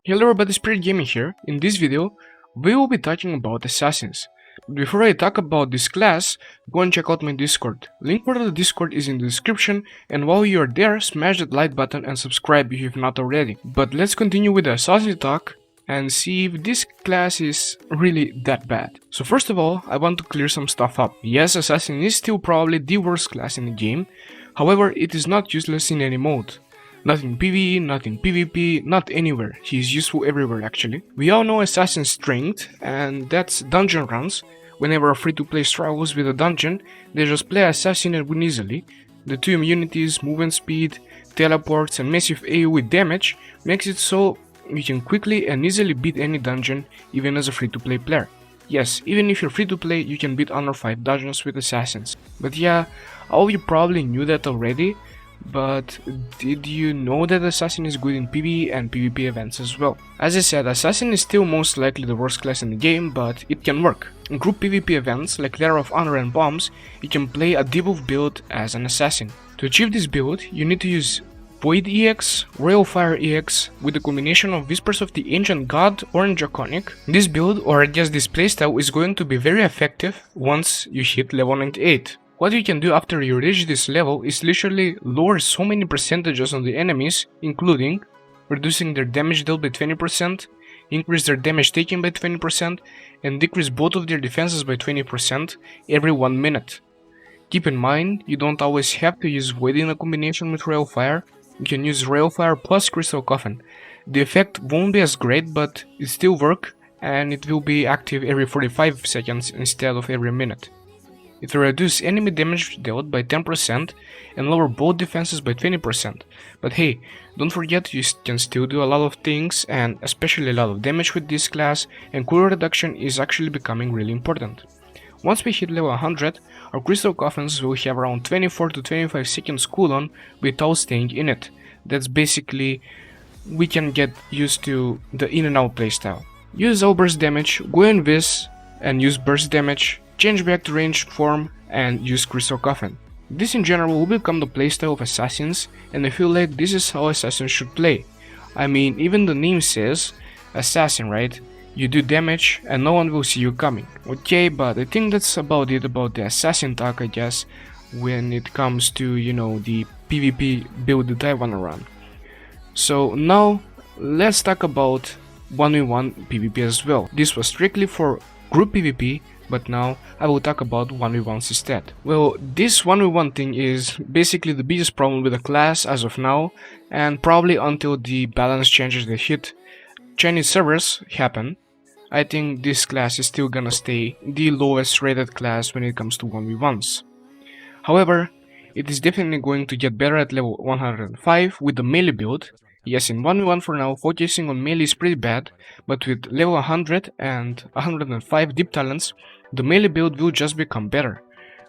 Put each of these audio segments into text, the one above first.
Hello everybody, SpiritGaming here. In this video, we will be talking about Assassins. But before I talk about this class, go and check out my Discord. Link for the Discord is in the description, and while you are there, smash that like button and subscribe if you've not already. But let's continue with the Assassin talk and see if this class is really that bad. So first of all, I want to clear some stuff up. Yes, Assassin is still probably the worst class in the game, however, it is not useless in any mode. Not in PvE, not in PvP, not anywhere. He is useful everywhere actually. We all know Assassin's strength, and that's dungeon runs. Whenever a free-to-play struggles with a dungeon, they just play Assassin and win easily. The two immunities, movement speed, teleports and massive AoE damage makes it so you can quickly and easily beat any dungeon even as a free-to-play player. Yes, even if you're free-to-play, you can beat under 5 dungeons with Assassins. But yeah, all of you probably knew that already. But did you know that Assassin is good in PvE and PvP events as well? As I said, Assassin is still most likely the worst class in the game, but it can work. In group PvP events like Lair of Honor and Bombs, you can play a debuff build as an Assassin. To achieve this build, you need to use Void EX, Royal Fire EX with a combination of Whispers of the Ancient God or Draconic. This build, or I guess this playstyle, is going to be very effective once you hit level 98. What you can do after you reach this level is literally lower so many percentages on the enemies, including reducing their damage dealt by 20%, increase their damage taken by 20%, and decrease both of their defenses by 20% every 1 minute. Keep in mind, you don't always have to use Void in a combination with Royal Fire. You can use Royal Fire plus Crystal Coffin. The effect won't be as great, but it still works, and it will be active every 45 seconds instead of every minute. It will reduce enemy damage dealt by 10% and lower both defenses by 20%. But hey, don't forget you can still do a lot of things and especially a lot of damage with this class, and cooldown reduction is actually becoming really important. Once we hit level 100, our Crystal Coffins will have around 24 to 25 seconds cooldown without staying in it. That's basically, we can get used to the in and out playstyle. Use all burst damage, go in Vis and use burst damage, change back to ranged form and use Crystal Coffin. This in general will become the playstyle of Assassins, and I feel like this is how Assassins should play. I mean, even the name says Assassin, right? You do damage and no one will see you coming. Okay, but I think that's about it about the Assassin talk, I guess, when it comes to, you know, the PvP build that I wanna run. So now, let's talk about 1v1 PvP as well. This was strictly for group PvP, but now I will talk about 1v1s instead. Well, this 1v1 thing is basically the biggest problem with the class as of now, and probably until the balance changes that hit Chinese servers happen, I think this class is still gonna stay the lowest rated class when it comes to 1v1s. However, it is definitely going to get better at level 105 with the melee build. Yes, in 1v1 for now, focusing on melee is pretty bad, but with level 100 and 105 deep talents, the melee build will just become better.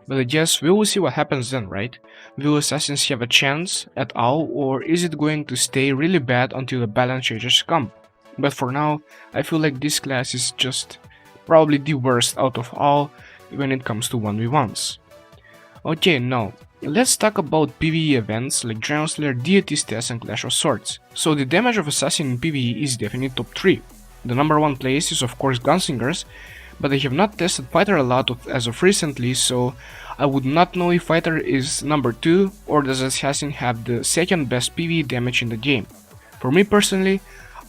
But I guess we will see what happens then, right? Will Assassins have a chance at all, or is it going to stay really bad until the balance changes come? But for now, I feel like this class is just probably the worst out of all when it comes to 1v1s. Okay, now, let's talk about PvE events like Dragon Slayer, Deity's Test and Clash of Swords. So the damage of Assassin in PvE is definitely top 3. The number 1 place is of course Gunslingers, but I have not tested Fighter a lot as of recently, so I would not know if Fighter is number 2 or does Assassin have the second best PvE damage in the game. For me personally,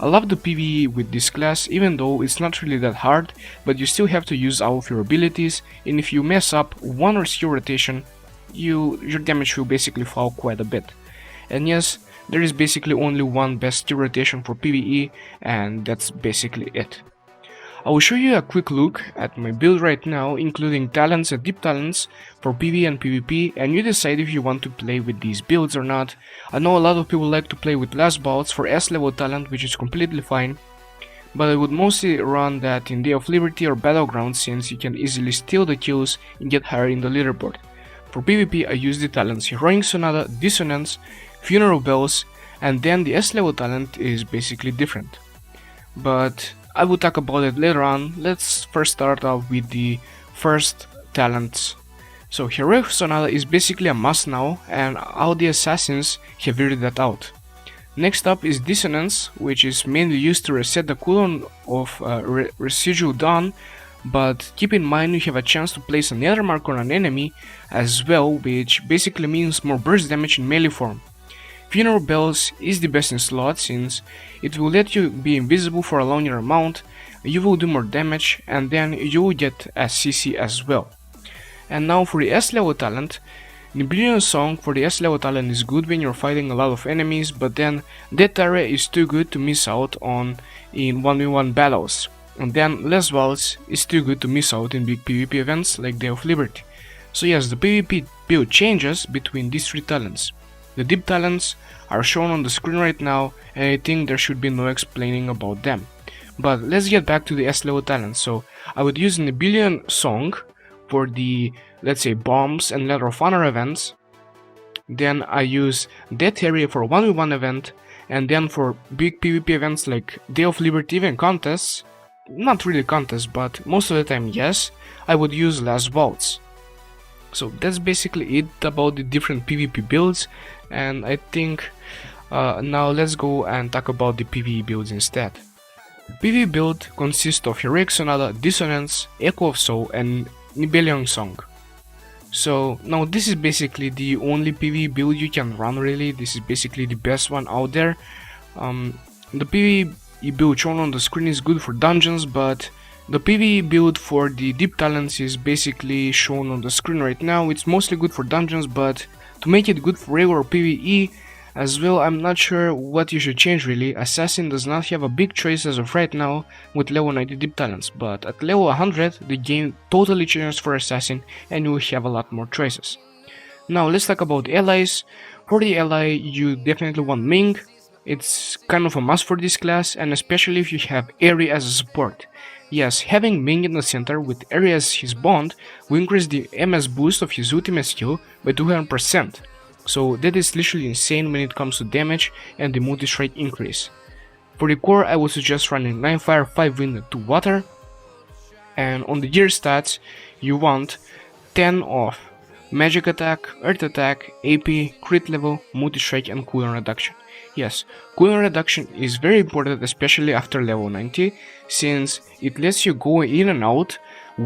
I love the PvE with this class, even though it's not really that hard, but you still have to use all of your abilities, and if you mess up one or skill rotation, your damage will basically fall quite a bit. And yes, there is basically only one best skill rotation for PvE, and that's basically it. I will show you a quick look at my build right now, including talents and deep talents for PvE and PvP, and you decide if you want to play with these builds or not. I know a lot of people like to play with last bouts for S level talent, which is completely fine, but I would mostly run that in Day of Liberty or Battleground since you can easily steal the kills and get higher in the leaderboard. For PvP I use the talents Heroic Sonata, Dissonance, Funeral Bells, and then the S level talent is basically different. But I will talk about it later on. Let's first start off with the first talents. So Heroic Sonata is basically a must now, and all the Assassins have figured that out. Next up is Dissonance, which is mainly used to reset the cooldown of residual dawn, but keep in mind you have a chance to place another mark on an enemy as well, which basically means more burst damage in melee form. Funeral Bells is the best in slot since it will let you be invisible for a longer amount, you will do more damage, and then you will get a CC as well. And now for the S level talent, Nibelian Song for the S level talent is good when you're fighting a lot of enemies, but then that area is too good to miss out on in 1v1 battles. And then Les Waltz is too good to miss out in big PvP events like Day of Liberty. So yes, the PvP build changes between these three talents. The deep talents are shown on the screen right now, and I think there should be no explaining about them. But let's get back to the S level talents. So I would use Nibelian Song for the, let's say, bombs and Letter of Honor events. Then I use that area for 1v1 event, and then for big PvP events like Day of Liberty, even contests, not really contests, but most of the time yes, I would use Les Waltz. So that's basically it about the different PvP builds, and I think now let's go and talk about the PvE builds instead. PvE build consists of Heroic Sonata, Dissonance, Echo of Soul, and Nibelian Song. So now this is basically the only PvE build you can run really, this is basically the best one out there. The PvE build shown on the screen is good for dungeons, but the PvE build for the deep talents is basically shown on the screen right now. It's mostly good for dungeons, but to make it good for regular PvE as well, I'm not sure what you should change really. Assassin does not have a big choice as of right now with level 90 deep talents, but at level 100 the game totally changes for Assassin and you will have a lot more choices. Now let's talk about allies. For the ally you definitely want Ming. It's kind of a must for this class, and especially if you have Eri as a support. Yes, having Ming in the center with Eri as his bond will increase the MS boost of his ultimate skill by 200%. So that is literally insane when it comes to damage and the multi-strike increase. For the core I would suggest running 9 fire, 5 wind, 2 water. And on the gear stats you want 10 of magic attack, earth attack, AP, crit level, multi-strike and cooldown reduction. Yes, cooldown reduction is very important, especially after level 90, since it lets you go in and out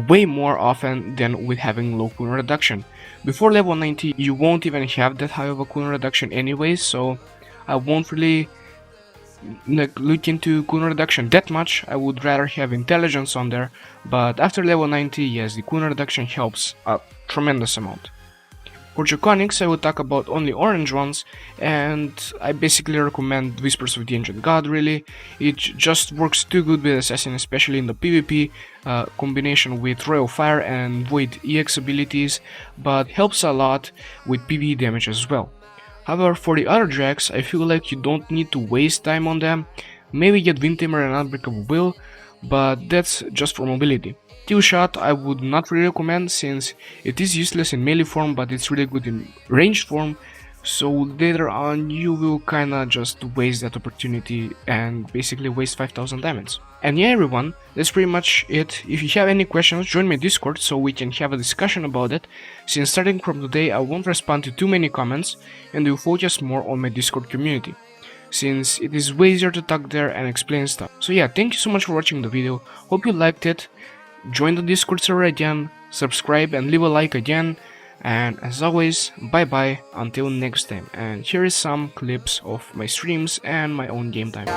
way more often than with having low cooldown reduction. Before level 90 you won't even have that high of a cooldown reduction anyway, so I won't really look into cooldown reduction that much. I would rather have intelligence on there, but after level 90, yes, the cooldown reduction helps a tremendous amount. For Draconics I will talk about only orange ones, and I basically recommend Whispers of the Ancient God really. It just works too good with Assassin, especially in the PvP combination with Royal Fire and Void EX abilities, but helps a lot with PvE damage as well. However, for the other Dracs I feel like you don't need to waste time on them. Maybe get Windtamer and Unbreakable Will, but that's just for mobility. Kill Shot I would not really recommend since it is useless in melee form, but it's really good in ranged form, so later on you will kinda just waste that opportunity and basically waste 5000 damage. And yeah everyone, that's pretty much it. If you have any questions, join my Discord so we can have a discussion about it, since starting from today I won't respond to too many comments and will focus more on my Discord community, since it is way easier to talk there and explain stuff. So yeah, thank you so much for watching the video, hope you liked it. Join the Discord server again, subscribe and leave a like again, and as always, bye bye until next time. And here is some clips of my streams and my own game time.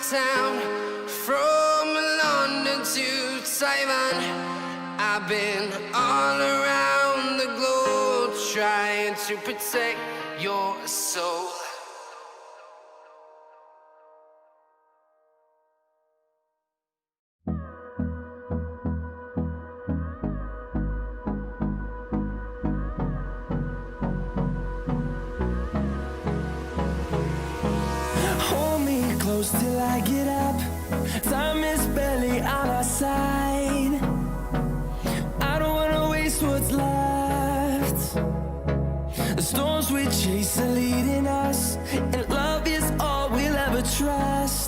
Town, from London to Taiwan. I've been all around the globe trying to protect your soul. Hold me close till I get up. Time is barely on our side. I don't wanna waste what's left. The storms we chase are leading us, and love is all we'll ever trust.